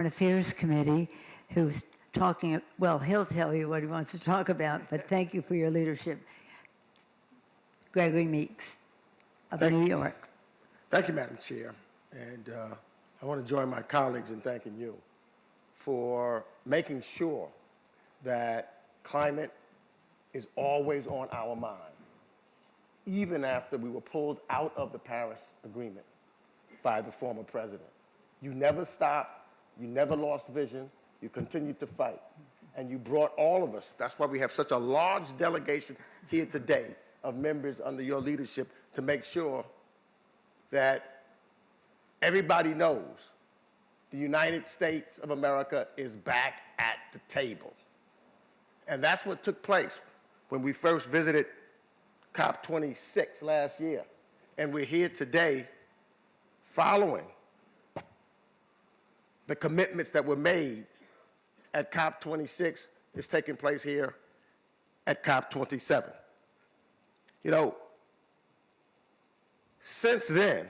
Affairs Committee, who's talking, well, he'll tell you what he wants to talk about, but thank you for your leadership. Gregory Meeks of New York. Thank you, Madam Chair. And I want to join my colleagues in thanking you for making sure that climate is always on our mind, even after we were pulled out of the Paris Agreement by the former president. You never stopped, you never lost vision, you continued to fight, and you brought all of us. That's why we have such a large delegation here today of members under your leadership to make sure that everybody knows the United States of America is back at the table. And that's what took place when we first visited COP26 last year. And we're here today following the commitments that were made at COP26 is taking place here at COP27. You know, since then,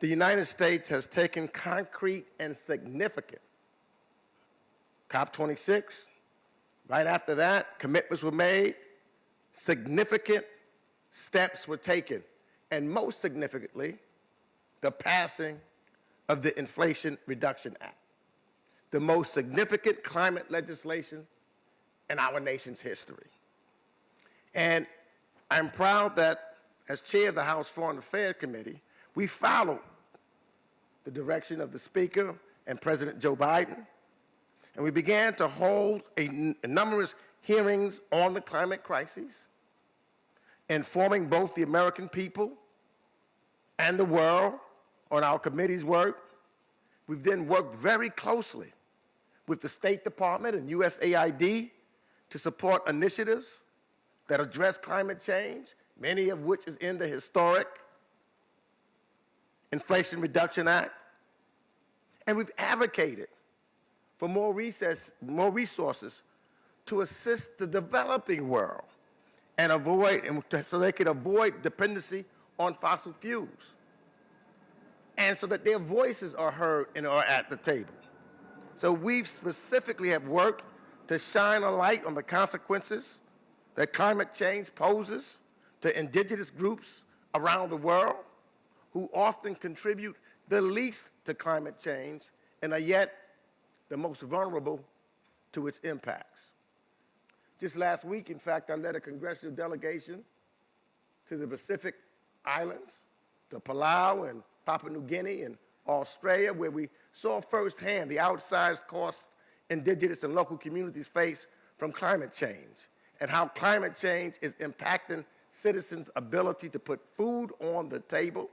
the United States has taken concrete and significant. COP26, right after that, commitments were made, significant steps were taken, and most significantly, the passing of the Inflation Reduction Act, the most significant climate legislation in our nation's history. And I'm proud that, as chair of the House Foreign Affairs Committee, we followed the direction of the Speaker and President Joe Biden, and we began to hold numerous hearings on the climate crisis, informing both the American people and the world on our committee's work. We've then worked very closely with the State Department and USAID to support initiatives that address climate change, many of which is in the historic Inflation Reduction Act. And we've advocated for more resources to assist the developing world and so they can avoid dependency on fossil fuels, and so that their voices are heard and are at the table. So we specifically have worked to shine a light on the consequences that climate change poses to indigenous groups around the world who often contribute the least to climate change and are yet the most vulnerable to its impacts. Just last week, in fact, I led a congressional delegation to the Pacific Islands, to Palau and Papua New Guinea and Australia, where we saw firsthand the outsized costs indigenous and local communities face from climate change, and how climate change is impacting citizens' ability to put food on the table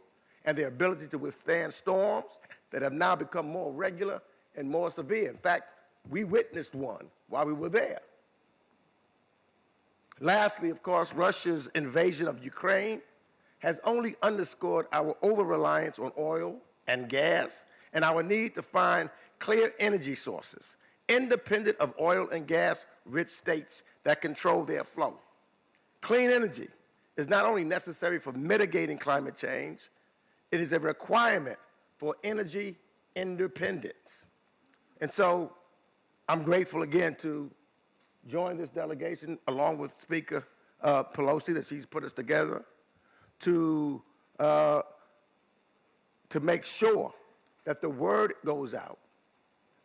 and their ability to withstand storms that have now become more regular and more severe. In fact, we witnessed one while we were there. Lastly, of course, Russia's invasion of Ukraine has only underscored our over-reliance on oil and gas and our need to find clear energy sources, independent of oil and gas-rich states that control their flow. Clean energy is not only necessary for mitigating climate change, it is a requirement for energy independence. And so I'm grateful again to join this delegation along with Speaker Pelosi, that she's put us together to make sure that the word goes out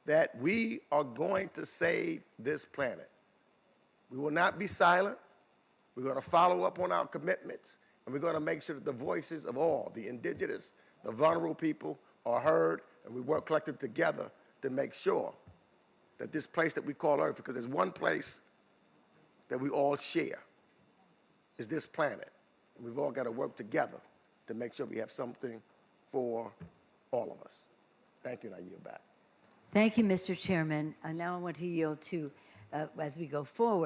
that we are going to save this planet. We will not be silent. We're going to follow up on our commitments, and we're going to make sure that the voices of all, the indigenous, the vulnerable people, are heard, and we work collectively together to make sure that this place that we call Earth, because there's one place that we all share, is this planet. And we've all got to work together to make sure we have something for all of us. Thank you, and I yield back. Thank you, Mr. Chairman. Now I want to yield to, as we go forward.